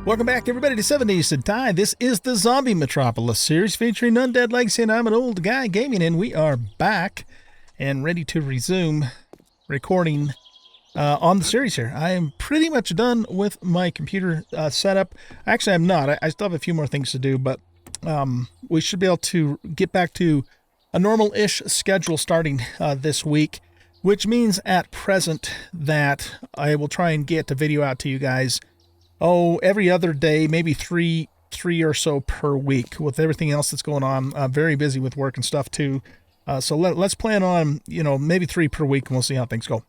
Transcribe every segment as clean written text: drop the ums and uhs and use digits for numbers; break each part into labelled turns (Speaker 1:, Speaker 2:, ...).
Speaker 1: Welcome back, everybody, to 7 Days to Die. This is the Zombie Metropolis series featuring Undead Legacy, and I'm an old guy gaming, and we are back and ready to resume recording on the series here. I am pretty much done with my computer setup. Actually, I'm not. I still have a few more things to do, but we should be able to get back to a normal-ish schedule starting this week, which means at present that I will try and get a video out to you guys every other day, maybe three or so per week. With everything else that's going on, very busy with work and stuff too. So let's plan on, maybe 3 per week, and we'll see how things go.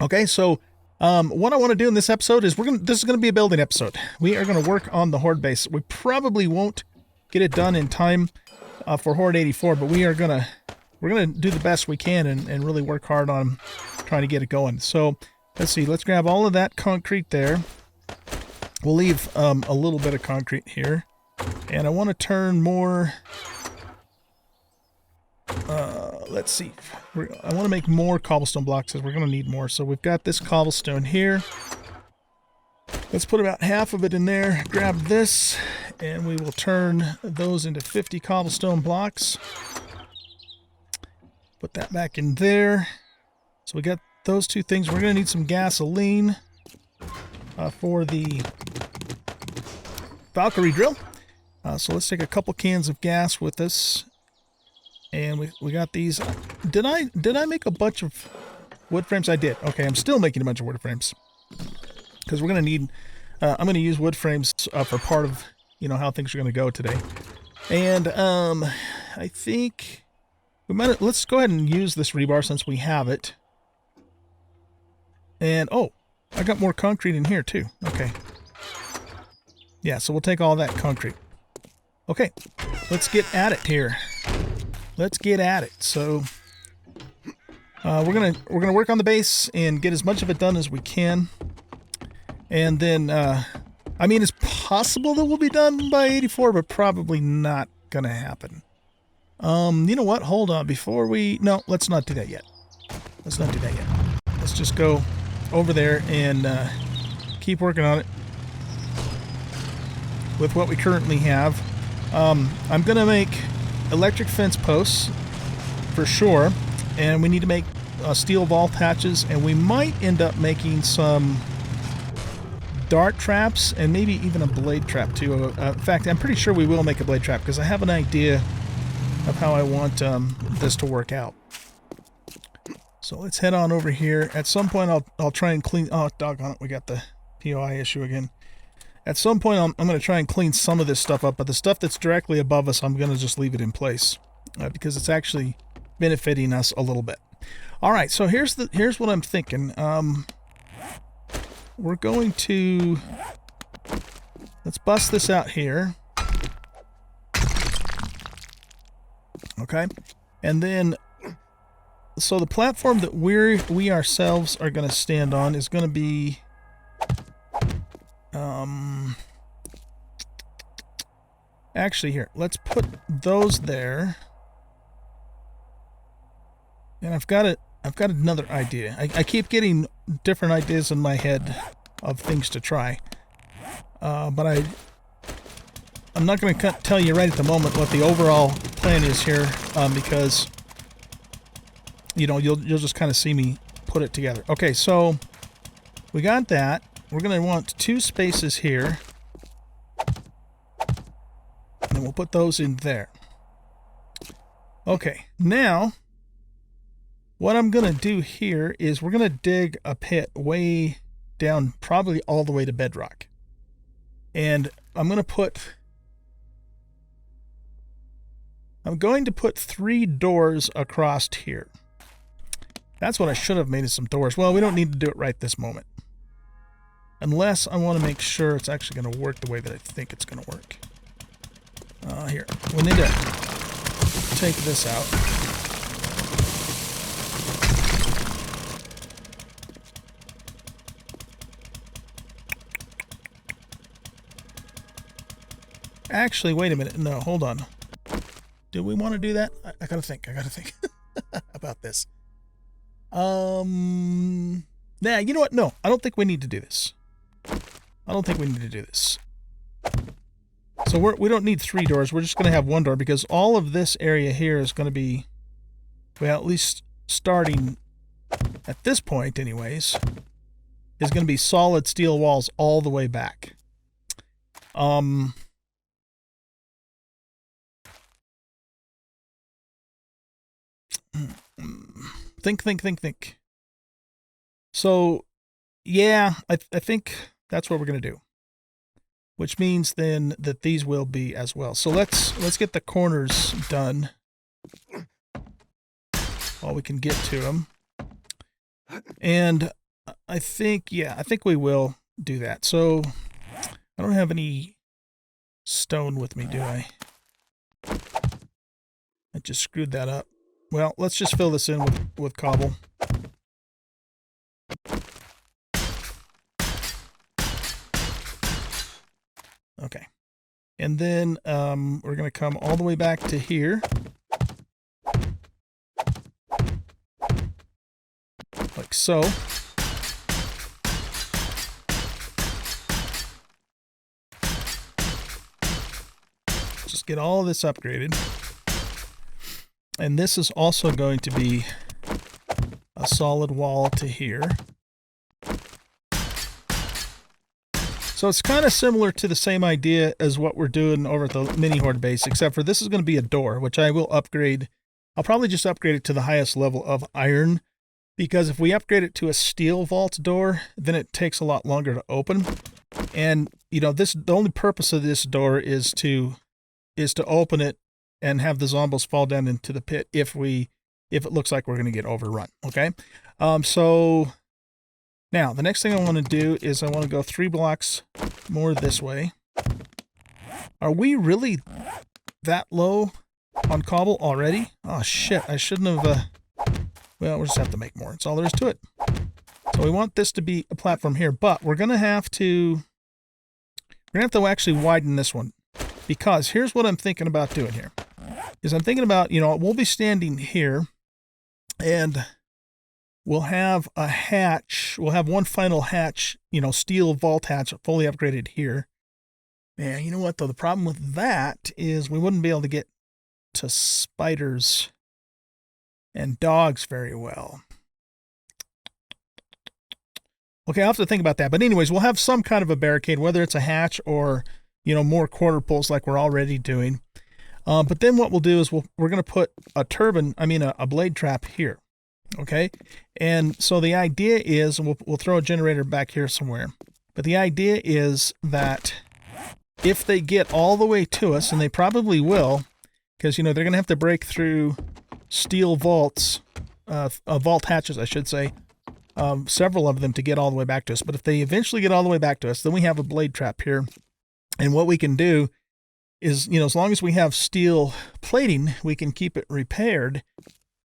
Speaker 1: Okay, so what I want to do in this episode is this is going to be a building episode. We are going to work on the Horde base. We probably won't get it done in time for Horde 84, but we're gonna do the best we can and really work hard on trying to get it going. So let's see. Let's grab all of that concrete there. We'll leave a little bit of concrete here, and I want to turn more. Let's see. I want to make more cobblestone blocks because we're going to need more. So we've got this cobblestone here. Let's put about half of it in there. Grab this, and we will turn those into 50 cobblestone blocks. Put that back in there. So we got those two things. We're going to need some gasoline for the Valkyrie drill. So let's take a couple cans of gas with us. And we got these. Did I make a bunch of wood frames? I did. Okay, I'm still making a bunch of wood frames. Because we're going to need, I'm going to use wood frames for part of, how things are going to go today. And I think let's go ahead and use this rebar since we have it. And, I got more concrete in here too. Okay. Yeah, so we'll take all that concrete. Okay, let's get at it here. Let's get at it. So we're gonna work on the base and get as much of it done as we can. And then it's possible that we'll be done by 84, but probably not gonna happen. You know what? Hold on. No, let's not do that yet. Let's not do that yet. Let's just go over there and keep working on it with what we currently have. I'm gonna make electric fence posts for sure, and we need to make steel vault hatches, and we might end up making some dart traps and maybe even a blade trap too. In fact, I'm pretty sure we will make a blade trap because I have an idea of how I want this to work out. So let's head on over here. At some point, I'll try and clean. Oh, doggone it, we got the POI issue again. At some point, I'm going to try and clean some of this stuff up, but the stuff that's directly above us, I'm going to just leave it in place because it's actually benefiting us a little bit. All right, so here's what I'm thinking. We're going to let's bust this out here. Okay, and then. So the platform that we ourselves are going to stand on is going to be actually here. Let's put those there. And I've got another idea. I keep getting different ideas in my head of things to try. But I'm not going to tell you right at the moment what the overall plan is here because you'll just kind of see me put it together. Okay, so we got that. We're going to want 2 spaces here. And we'll put those in there. Okay, now what I'm going to do here is we're going to dig a pit way down, probably all the way to bedrock. And I'm going to put 3 doors across here. That's what I should have made, is some doors. Well, we don't need to do it right this moment. Unless I want to make sure it's actually going to work the way that I think it's going to work. Here. We need to take this out. Actually, wait a minute. No, hold on. Do we want to do that? I gotta think about this. Yeah, you know what? No, I don't think we need to do this. So we don't need 3 doors. We're just going to have 1 door because all of this area here is going to be, well, at least starting at this point anyways, is going to be solid steel walls all the way back. Think. So, yeah, I think that's what we're going to do. Which means then that these will be as well. So let's get the corners done while we can get to them. And I think, yeah, I think we will do that. So I don't have any stone with me, do I? I just screwed that up. Well, let's just fill this in with cobble. Okay. And then we're going to come all the way back to here. Like so. Just get all of this upgraded. And this is also going to be a solid wall to here. So it's kind of similar to the same idea as what we're doing over at the mini horde base, except for this is going to be a door, which I will upgrade. I'll probably just upgrade it to the highest level of iron, because if we upgrade it to a steel vault door, then it takes a lot longer to open. And, you know, the only purpose of this door is to open it and have the zombies fall down into the pit if it looks like we're going to get overrun. Okay. So now the next thing I want to do is I want to go 3 blocks more this way. Are we really that low on cobble already? Oh shit, I shouldn't have, well, we'll just have to make more. That's all there is to it. So we want this to be a platform here, but we're going to have to actually widen this one, because here's what I'm thinking about doing here. Is I'm thinking about, you know, we'll be standing here and we'll have a hatch. We'll have one final hatch, you know, steel vault hatch fully upgraded here. Man, you know what though? The problem with that is we wouldn't be able to get to spiders and dogs very well. Okay, I'll have to think about that. But anyways, we'll have some kind of a barricade, whether it's a hatch or, you know, more quarter poles like we're already doing. But then what we'll do is we're going to put a blade trap here. Okay. And so the idea is, and we'll throw a generator back here somewhere, but the idea is that if they get all the way to us, and they probably will, because, you know, they're going to have to break through steel vaults, vault hatches, I should say, several of them to get all the way back to us. But if they eventually get all the way back to us, then we have a blade trap here. And what we can do is, you know, as long as we have steel plating, we can keep it repaired.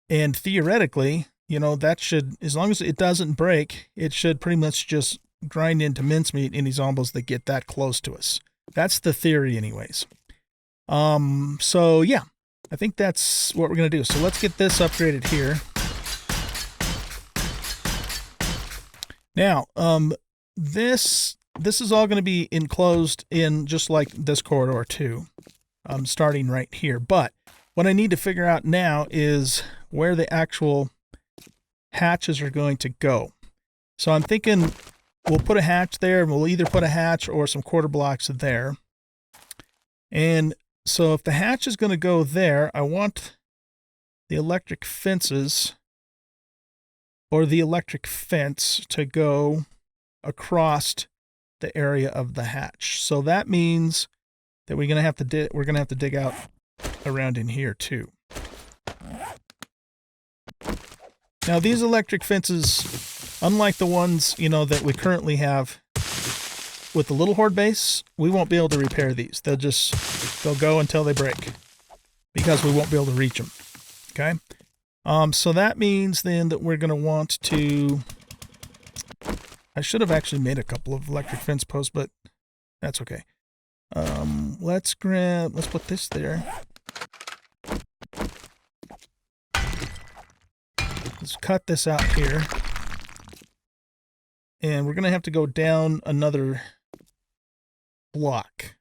Speaker 1: And theoretically, you know, that should, as long as it doesn't break, it should pretty much just grind into mincemeat any zombies that get that close to us. That's the theory anyways. So yeah, I think that's what we're going to do. So let's get this upgraded here. Now, this is all going to be enclosed in just like this corridor too, starting right here. But what I need to figure out now is where the actual hatches are going to go. So I'm thinking we'll put a hatch there, and we'll either put a hatch or some quarter blocks there. And so if the hatch is going to go there, I want the electric fences or the electric fence to go across the area of the hatch. So that means that we're going to have to dig out around in here too. Now these electric fences, unlike the ones, you know, that we currently have with the little horde base, we won't be able to repair these. They'll go until they break, because we won't be able to reach them. Okay. So that means then that we're going to want to, I should have actually made a couple of electric fence posts, but that's okay. Let's put this there. Let's cut this out here. And we're going to have to go down another block.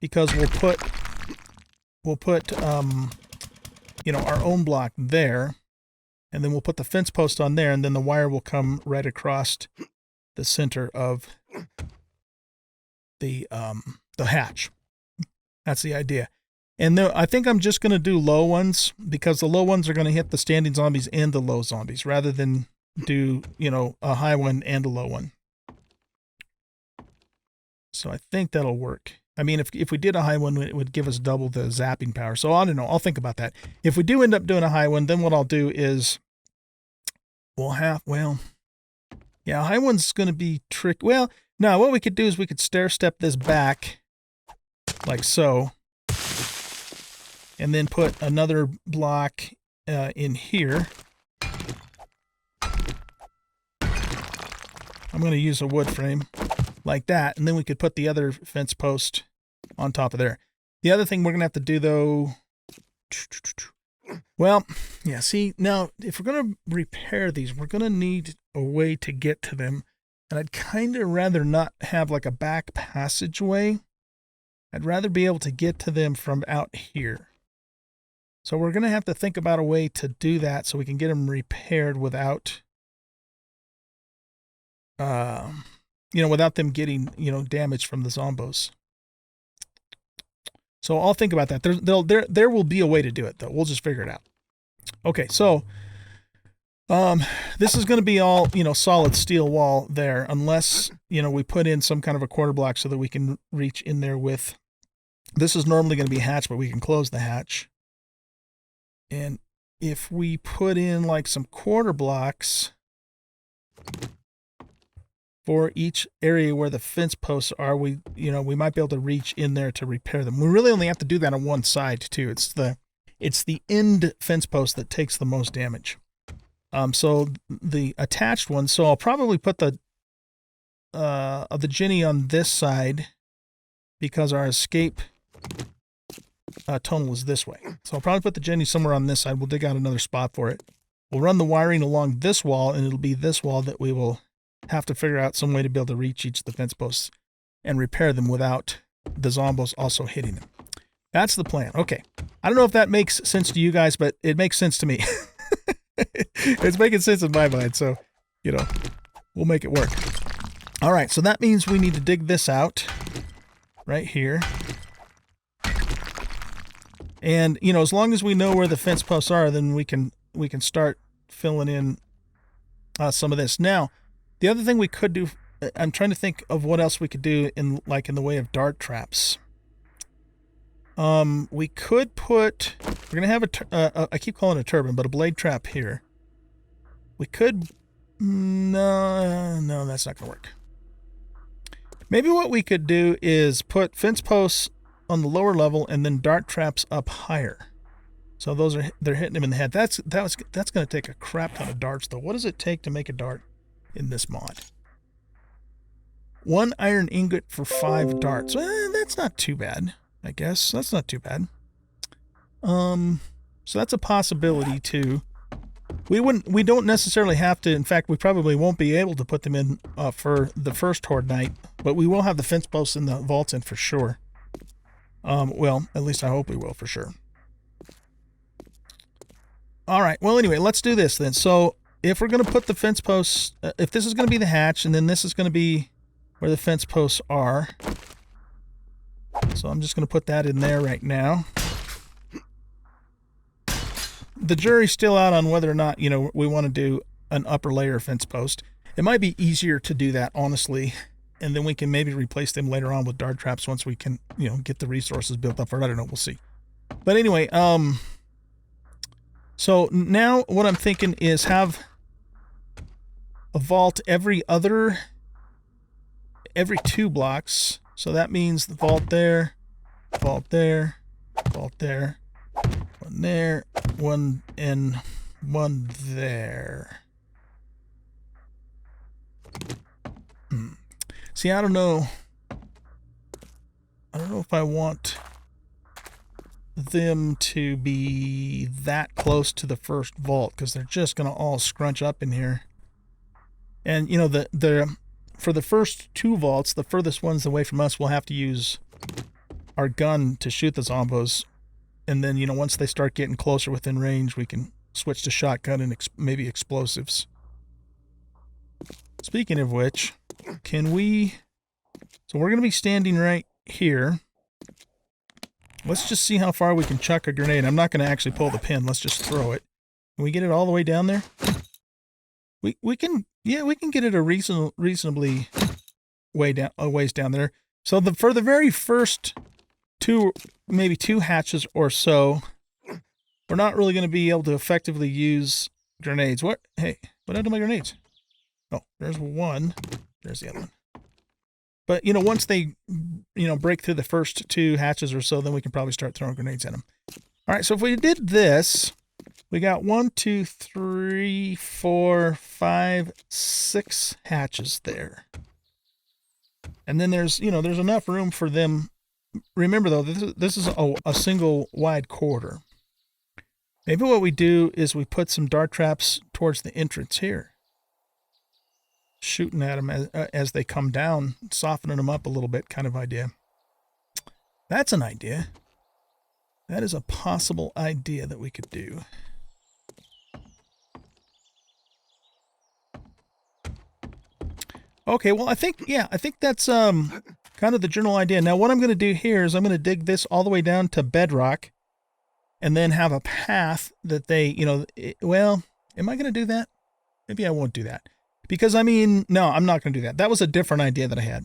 Speaker 1: because we'll put you know, our own block there, and then we'll put the fence post on there, and then the wire will come right across the center of the hatch. That's the idea. And I think I'm just going to do low ones, because the low ones are going to hit the standing zombies and the low zombies, rather than do, you know, a high one and a low one. So I think that'll work. I mean, if we did a high one, it would give us double the zapping power. So I don't know. I'll think about that. If we do end up doing a high one, then what I'll do is we'll have, well, yeah, a high one's going to be tricky. Well, no, what we could do is we could stair step this back like so, and then put another block in here. I'm going to use a wood frame like that, and then we could put the other fence post on top of there. The other thing we're going to have to do, though, well, yeah, see, now, if we're going to repair these, we're going to need a way to get to them, and I'd kind of rather not have like a back passageway. I'd rather be able to get to them from out here. So we're going to have to think about a way to do that so we can get them repaired without, you know, without them getting, you know, damaged from the zombos. So I'll think about that. There will be a way to do it, though. We'll just figure it out. Okay, so this is going to be all, you know, solid steel wall there, unless, you know, we put in some kind of a quarter block so that we can reach in there with. This is normally going to be hatch, but we can close the hatch. And if we put in like some quarter blocks for each area where the fence posts are, we might be able to reach in there to repair them. We really only have to do that on one side too. It's the end fence post that takes the most damage. So the attached one. So I'll probably put the Jenny on this side, because our escape tunnel is this way. So I'll probably put the Jenny somewhere on this side. We'll dig out another spot for it. We'll run the wiring along this wall, and it'll be this wall that we will have to figure out some way to be able to reach each of the fence posts and repair them without the zombos also hitting them. That's the plan. Okay. I don't know if that makes sense to you guys, but it makes sense to me. It's making sense in my mind, so, you know, we'll make it work. All right, so that means we need to dig this out right here. And, you know, as long as we know where the fence posts are, then we can start filling in some of this. Now, the other thing we could do, I'm trying to think of what else we could do in the way of dart traps. We could put, we're going to have I keep calling it a turbine, but a blade trap here. We could, no, that's not going to work. Maybe what we could do is put fence posts on the lower level and then dart traps up higher. So they're hitting him in the head. That's going to take a crap ton of darts, though. What does it take to make a dart in this mod? 1 iron ingot for 5 darts. That's not too bad, I guess. That's not too bad. So that's a possibility too. We don't necessarily have to. In fact, we probably won't be able to put them in for the first horde night, but we will have the fence posts and the vaults in for sure. Well, at least I hope we will for sure. All right. Well, anyway, let's do this then. So if we're going to put the fence posts, if this is going to be the hatch, and then this is going to be where the fence posts are. So I'm just going to put that in there right now. The jury's still out on whether or not, you know, we want to do an upper layer fence post. It might be easier to do that, honestly, and then we can maybe replace them later on with dart traps once we can, you know, get the resources built up for it. I don't know. We'll see. But anyway, so now what I'm thinking is have a vault every 2 blocks. So that means the vault there, vault there, vault there, one there, one, and one there. See, I don't know if I want them to be that close to the first vault, because they're just going to all scrunch up in here. And, you know, for the first 2 vaults, the furthest ones away from us, we'll have to use our gun to shoot the zombos. And then, once they start getting closer within range, we can switch to shotgun and maybe explosives. Speaking of which, can we... So we're going to be standing right here. Let's just see how far we can chuck a grenade. I'm not going to actually pull the pin. Let's just throw it. Can we get it all the way down there? We can, yeah, we can get it a reasonably ways down there. So for the very first maybe two hatches or so, we're not really going to be able to effectively use grenades. What? Hey, what happened to my grenades? Oh, there's one. There's the other one. But, once they, break through the first two hatches or so, then we can probably start throwing grenades at them. All right, so if we did this, we got 1, 2, 3, 4, 5, 6 hatches there. And then there's enough room for them. Remember, though, this is a single wide corridor. Maybe what we do is we put some dart traps towards the entrance here. Shooting at them as they come down, softening them up a little bit kind of idea. That's an idea. That is a possible idea that we could do. Okay, well, I think that's kind of the general idea. Now, what I'm going to do here is I'm going to dig this all the way down to bedrock and then have a path that they, well, am I going to do that? Maybe I won't do that. Because, no, I'm not going to do that. That was a different idea that I had.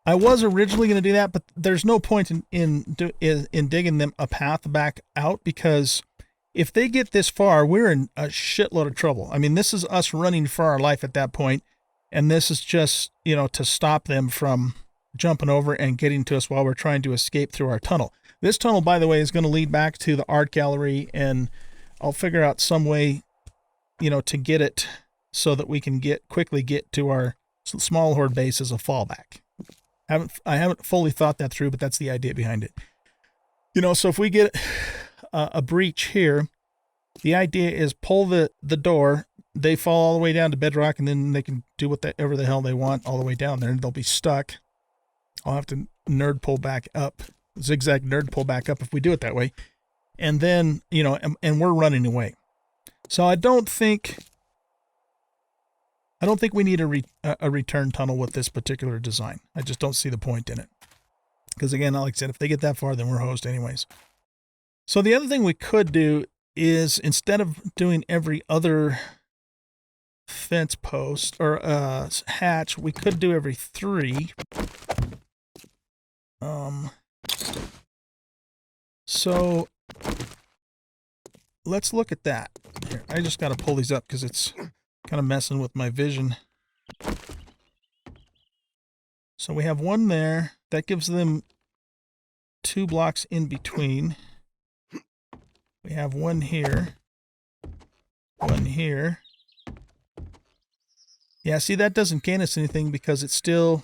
Speaker 1: I was originally going to do that, but there's no point in digging them a path back out, because if they get this far, we're in a shitload of trouble. This is us running for our life at that point, and this is just, to stop them from jumping over and getting to us while we're trying to escape through our tunnel. This tunnel, by the way, is going to lead back to the art gallery, and I'll figure out some way, to get it so that we can quickly get to our small horde base as a fallback. I haven't fully thought that through, but that's the idea behind it. So if we get a breach here, the idea is pull the door, they fall all the way down to bedrock, and then they can do whatever the hell they want all the way down there, and they'll be stuck. I'll have to pull back up, zigzag nerd pull back up if we do it that way. And then, and we're running away. So I don't think we need a return tunnel with this particular design. I just don't see the point in it. Because again, like I said, if they get that far, then we're hosed anyways. So the other thing we could do is, instead of doing every other fence post or hatch, we could do every 3. So let's look at that. Here, I just got to pull these up because it's kind of messing with my vision. So we have one there. That gives them 2 blocks in between. We have one here. One here. Yeah, see, that doesn't gain us anything because it still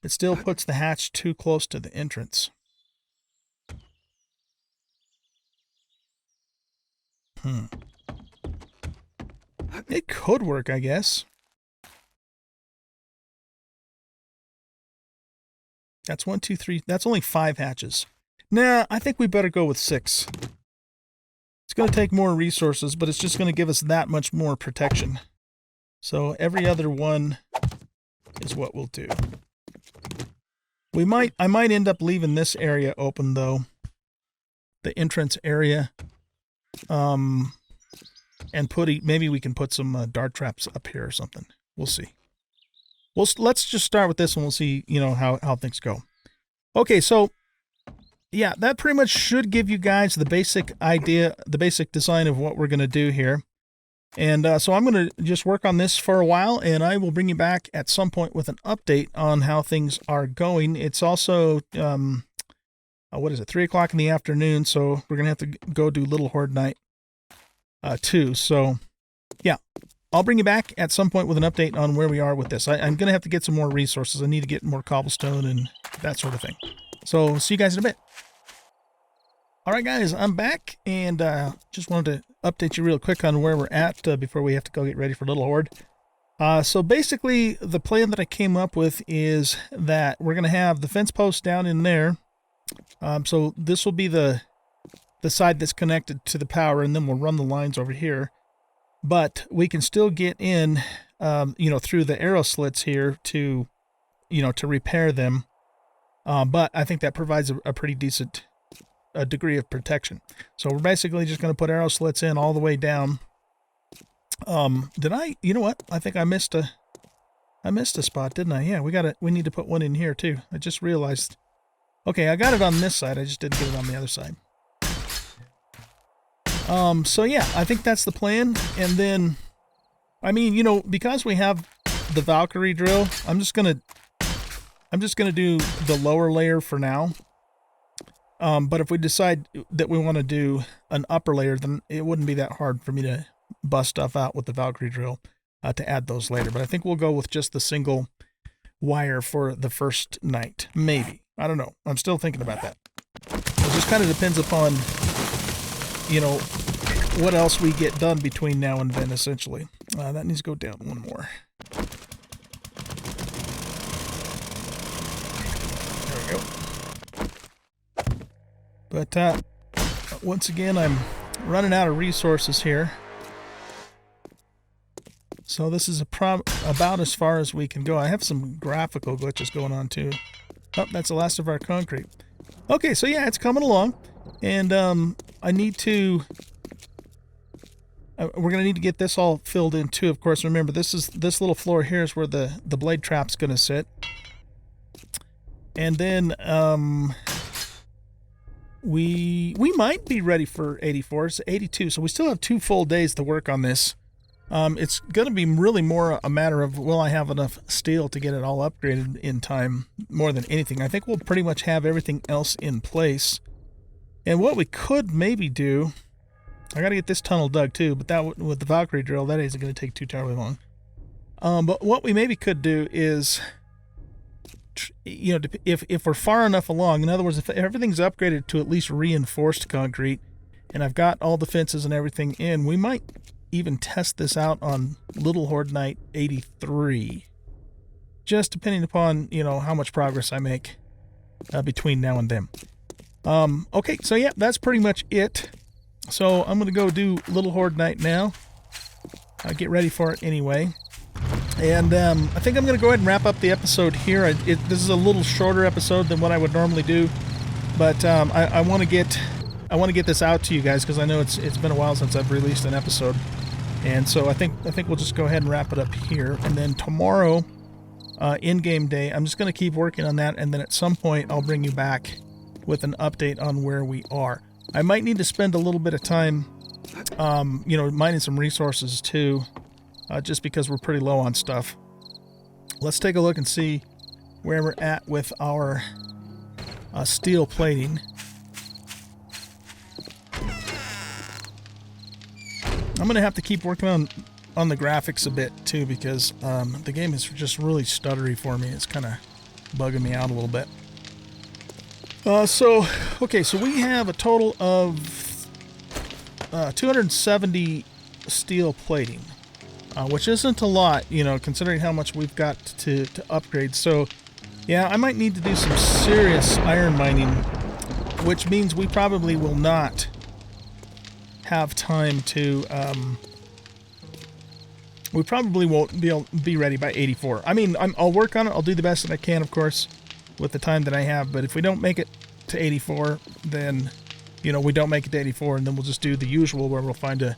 Speaker 1: puts the hatch too close to the entrance. It could work, I guess. That's 1, 2, 3. That's only 5 hatches. Nah, I think we better go with 6. It's going to take more resources, but it's just going to give us that much more protection. So every other one is what we'll do. I might end up leaving this area open, though. The entrance area. And maybe we can put some dart traps up here or something. We'll see. Let's just start with this and we'll see, how things go. Okay, so yeah, that pretty much should give you guys the basic idea, the basic design of what we're going to do here. And so I'm going to just work on this for a while, and I will bring you back at some point with an update on how things are going. It's also, 3 o'clock in the afternoon, so we're going to have to go do Little Horde Night too. So yeah, I'll bring you back at some point with an update on where we are with this. I'm going to have to get some more resources. I need to get more cobblestone and that sort of thing. So see you guys in a bit. All right, guys, I'm back, and just wanted to update you real quick on where we're at before we have to go get ready for Little Horde. So basically, the plan that I came up with is that we're going to have the fence post down in there. So this will be the side that's connected to the power, and then we'll run the lines over here. But we can still get in, through the arrow slits here to repair them. But I think that provides a pretty decent degree of protection. So we're basically just going to put arrow slits in all the way down. You know what? I think I missed a spot, didn't I? Yeah, we need to put one in here too. I just realized. Okay, I got it on this side. I just didn't get it on the other side. So yeah, I think that's the plan. And then, I mean, because we have the Valkyrie drill, I'm just gonna do the lower layer for now. But if we decide that we want to do an upper layer, then it wouldn't be that hard for me to bust stuff out with the Valkyrie drill to add those later. But I think we'll go with just the single wire for the first night. Maybe. I don't know. I'm still thinking about that. It just kind of depends upon, what else we get done between now and then, essentially. That needs to go down one more. There we go. But once again, I'm running out of resources here. So this is about as far as we can go. I have some graphical glitches going on too. Oh, that's the last of our concrete. Okay, so yeah, it's coming along. And I need to... we're going to need to get this all filled in too, of course. Remember, this little floor here is where the blade trap's going to sit. And then we might be ready for 84. It's 82, so we still have 2 full days to work on this. It's going to be really more a matter of, will I have enough steel to get it all upgraded in time, more than anything. I think we'll pretty much have everything else in place. And what we could maybe do, I got to get this tunnel dug too, but that with the Valkyrie drill, that isn't going to take too terribly long. But what we maybe could do is, if we're far enough along, in other words, if everything's upgraded to at least reinforced concrete, and I've got all the fences and everything in, we might even test this out on Little Horde Night 83, just depending upon how much progress I make between now and then. Okay, so yeah, that's pretty much it. So I'm gonna go do Little Horde Night now. Get ready for it anyway, and I think I'm gonna go ahead and wrap up the episode here. This is a little shorter episode than what I would normally do, but I want to get this out to you guys because I know it's been a while since I've released an episode. And so I think we'll just go ahead and wrap it up here. And then tomorrow, in-game day, I'm just going to keep working on that. And then at some point, I'll bring you back with an update on where we are. I might need to spend a little bit of time, mining some resources too, just because we're pretty low on stuff. Let's take a look and see where we're at with our steel plating. I'm going to have to keep working on the graphics a bit too, because the game is just really stuttery for me. It's kind of bugging me out a little bit. So we have a total of 270 steel plating, which isn't a lot, considering how much we've got to upgrade. So yeah, I might need to do some serious iron mining, which means we probably will not have time to we probably won't be ready by 84. I mean, I'll work on it. I'll do the best that I can, of course, with the time that I have. But if we don't make it to 84, then we don't make it to 84, and then we'll just do the usual where we'll find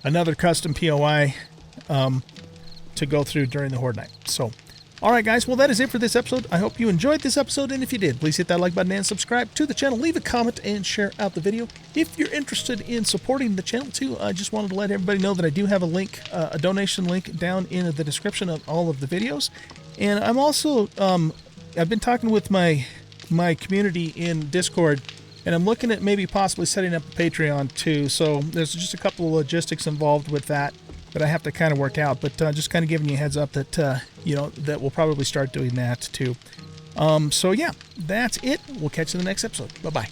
Speaker 1: another custom POI to go through during the Horde Night. So alright guys, well that is it for this episode. I hope you enjoyed this episode, and if you did, please hit that like button and subscribe to the channel. Leave a comment and share out the video. If you're interested in supporting the channel too, I just wanted to let everybody know that I do have a link, a donation link down in the description of all of the videos. And I'm also, I've been talking with my community in Discord, and I'm looking at maybe possibly setting up a Patreon too. So there's just a couple of logistics involved with that I have to kind of work out, but just kind of giving you a heads up that that we'll probably start doing that too. So yeah, that's it. We'll catch you in the next episode. Bye bye.